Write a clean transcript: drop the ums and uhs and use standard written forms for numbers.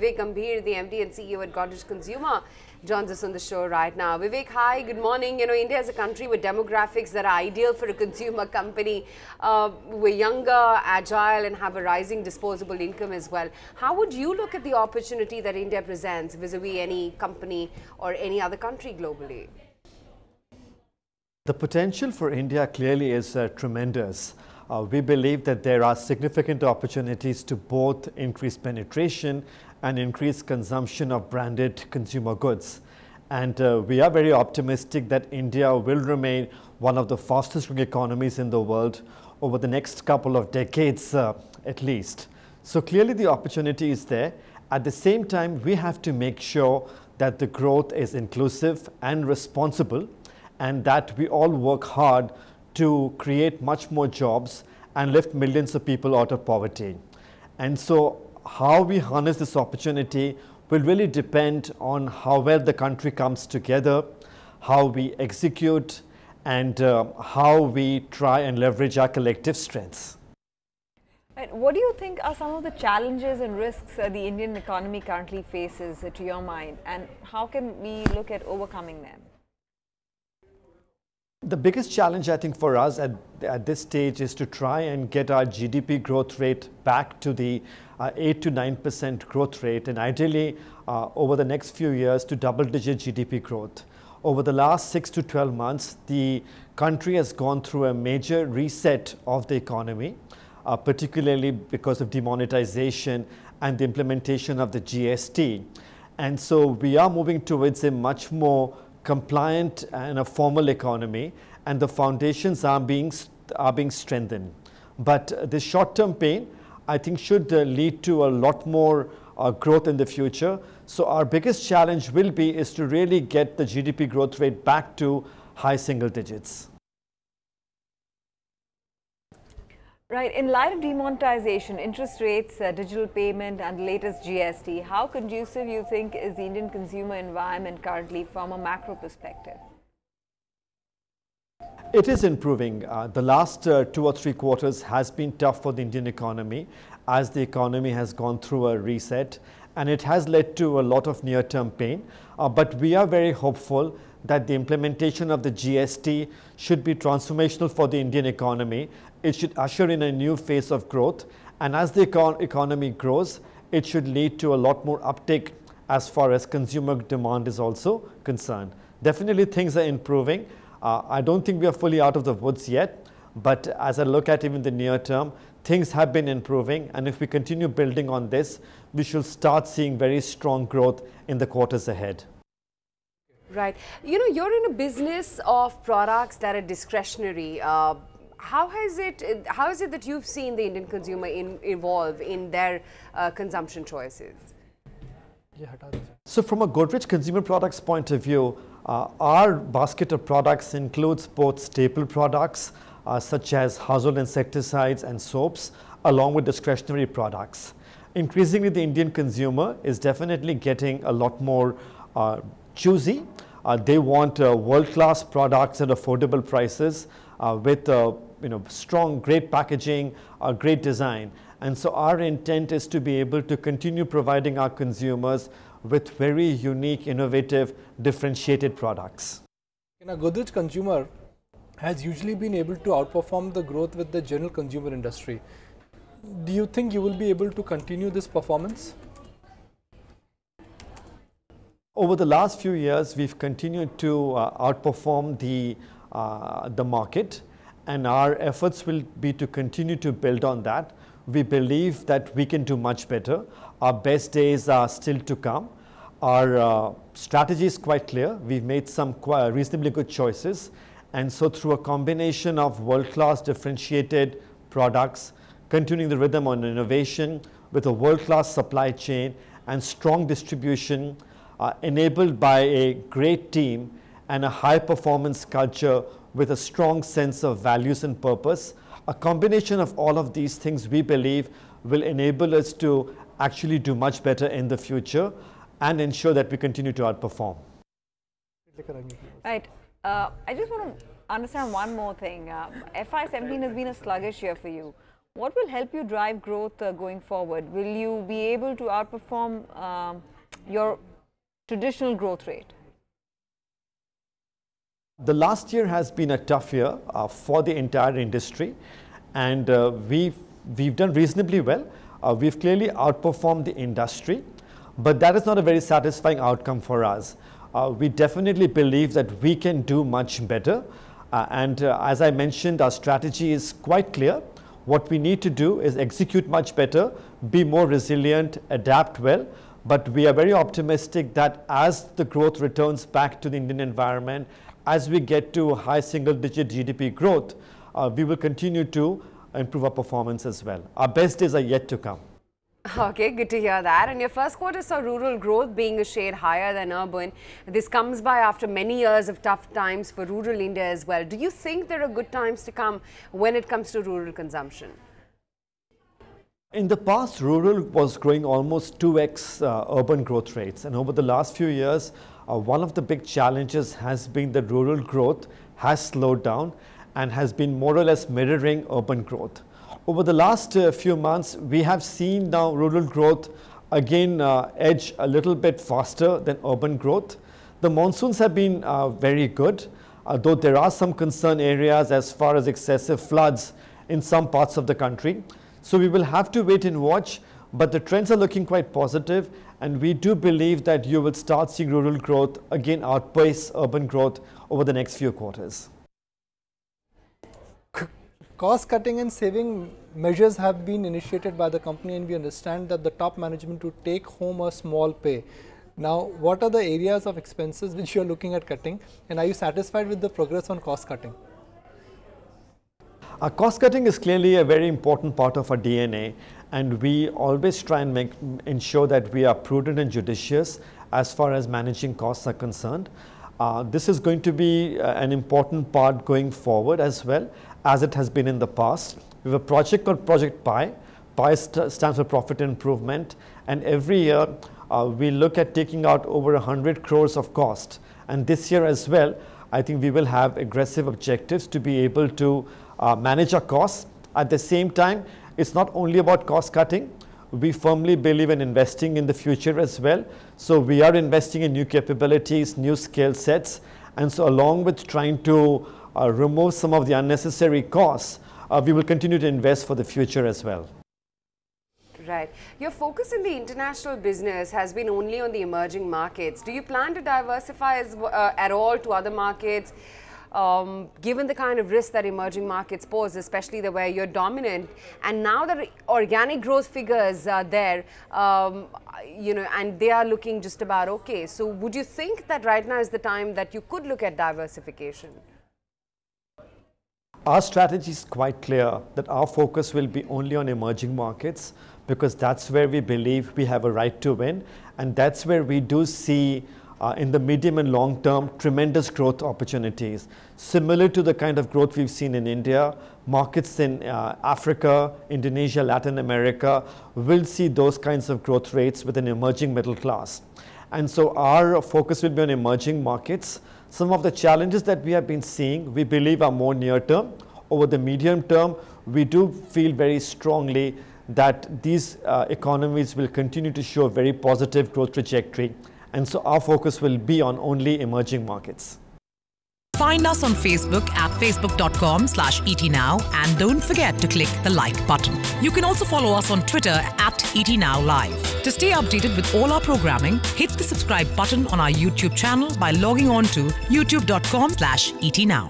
Vivek Gambhir, the MD and CEO at Godrej Consumer, joins us on the show right now. Vivek, hi, good morning. You know, India is a country with demographics that are ideal for a consumer company. We're younger, agile, and have a rising disposable income as well. How would you look at the opportunity that India presents vis-a-vis any company or any other country globally? The potential for India clearly is tremendous. We believe that there are significant opportunities to both increase penetration and increase consumption of branded consumer goods. And we are very optimistic that India will remain one of the fastest growing economies in the world over the next couple of decades at least. So clearly the opportunity is there. At the same time, we have to make sure that the growth is inclusive and responsible, and that we all work hard to create much more jobs and lift millions of people out of poverty. And so how we harness this opportunity will really depend on how well the country comes together, how we execute, and how we try and leverage our collective strengths. Right. What do you think are some of the challenges and risks the Indian economy currently faces, to your mind, and how can we look at overcoming them? The biggest challenge, I think, for us at this stage is to try and get our GDP growth rate back to the 8 to 9% growth rate, and ideally over the next few years to double-digit GDP growth. Over the last 6 to 12 months, the country has gone through a major reset of the economy, particularly because of demonetization and the implementation of the GST. And so we are moving towards a much more compliant and a formal economy, and the foundations are being strengthened. But this short-term pain, I think, should lead to a lot more growth in the future. So our biggest challenge will be is to really get the GDP growth rate back to high single digits. Right. In light of demonetization, interest rates, digital payment and the latest GST, how conducive you think is the Indian consumer environment currently from a macro perspective? It is improving. The last 2 or 3 quarters has been tough for the Indian economy as the economy has gone through a reset, and it has led to a lot of near-term pain. But we are very hopeful that the implementation of the GST should be transformational for the Indian economy. It should usher in a new phase of growth, and as the economy grows, it should lead to a lot more uptake as far as consumer demand is also concerned. Definitely things are improving. I don't think we are fully out of the woods yet, but as I look at even the near term, things have been improving, and if we continue building on this, we should start seeing very strong growth in the quarters ahead. Right. You know, you're in a business of products that are discretionary. How is it that you've seen the Indian consumer evolve in their consumption choices? So from a Godrej Consumer Products point of view, our basket of products includes both staple products such as household insecticides and soaps, along with discretionary products. Increasingly, the Indian consumer is definitely getting a lot more choosy. They want world-class products at affordable prices with strong, great packaging, great design. And so our intent is to be able to continue providing our consumers with very unique, innovative, differentiated products. Godrej Consumer has usually been able to outperform the growth with the general consumer industry. Do you think you will be able to continue this performance? Over the last few years, we've continued to outperform the market, and our efforts will be to continue to build on that. We believe that we can do much better. Our best days are still to come. Our strategy is quite clear. We've made some reasonably good choices, and so through a combination of world-class differentiated products, continuing the rhythm on innovation with a world-class supply chain and strong distribution, enabled by a great team and a high-performance culture with a strong sense of values and purpose. A combination of all of these things, we believe, will enable us to actually do much better in the future and ensure that we continue to outperform. Right. I just want to understand one more thing. FY17 has been a sluggish year for you. What will help you drive growth going forward? Will you be able to outperform your traditional growth rate? The last year has been a tough year for the entire industry, and we've done reasonably well. We've clearly outperformed the industry, but that is not a very satisfying outcome for us. We definitely believe that we can do much better, and as I mentioned, our strategy is quite clear. What we need to do is execute much better, be more resilient, adapt well. But we are very optimistic that as the growth returns back to the Indian environment, as we get to high single-digit GDP growth, we will continue to improve our performance as well. Our best days are yet to come. Okay, good to hear that. And your first quarter saw rural growth being a shade higher than urban. This comes by after many years of tough times for rural India as well. Do you think there are good times to come when it comes to rural consumption? In the past, rural was growing almost 2x urban growth rates. And over the last few years, one of the big challenges has been that rural growth has slowed down and has been more or less mirroring urban growth. Over the last few months, we have seen now rural growth again edge a little bit faster than urban growth. The monsoons have been very good, though there are some concern areas as far as excessive floods in some parts of the country. So we will have to wait and watch, but the trends are looking quite positive, and we do believe that you will start seeing rural growth again outpace urban growth over the next few quarters. Cost cutting and saving measures have been initiated by the company, and we understand that the top management to take home a small pay. Now, what are the areas of expenses which you are looking at cutting, and are you satisfied with the progress on cost cutting? Our cost cutting is clearly a very important part of our DNA, and we always try and ensure that we are prudent and judicious as far as managing costs are concerned. This is going to be an important part going forward as well, as it has been in the past. We have a project called Project PI. PI stands for Profit Improvement, and every year we look at taking out over 100 crores of cost. And this year as well, I think we will have aggressive objectives to be able to manage our costs. At the same time, it's not only about cost cutting. We firmly believe in investing in the future as well. So we are investing in new capabilities, new skill sets, and so along with trying to remove some of the unnecessary costs, we will continue to invest for the future as well. Right. Your focus in the international business has been only on the emerging markets. Do you plan to diversify at all to other markets, given the kind of risk that emerging markets pose, especially where you're dominant? And now that organic growth figures are there, and they are looking just about okay. So would you think that right now is the time that you could look at diversification? Our strategy is quite clear that our focus will be only on emerging markets, because that's where we believe we have a right to win, and that's where we do see in the medium and long term tremendous growth opportunities. Similar to the kind of growth we've seen in India, markets in Africa, Indonesia, Latin America will see those kinds of growth rates with an emerging middle class. And so our focus will be on emerging markets. Some of the challenges that we have been seeing, we believe are more near term. Over the medium term, we do feel very strongly that these economies will continue to show a very positive growth trajectory. And so our focus will be on only emerging markets. Find us on Facebook at facebook.com/ETNow, and don't forget to click the like button. You can also follow us on Twitter at ETNowLive. To stay updated with all our programming, hit the subscribe button on our YouTube channel by logging on to youtube.com/ETNow.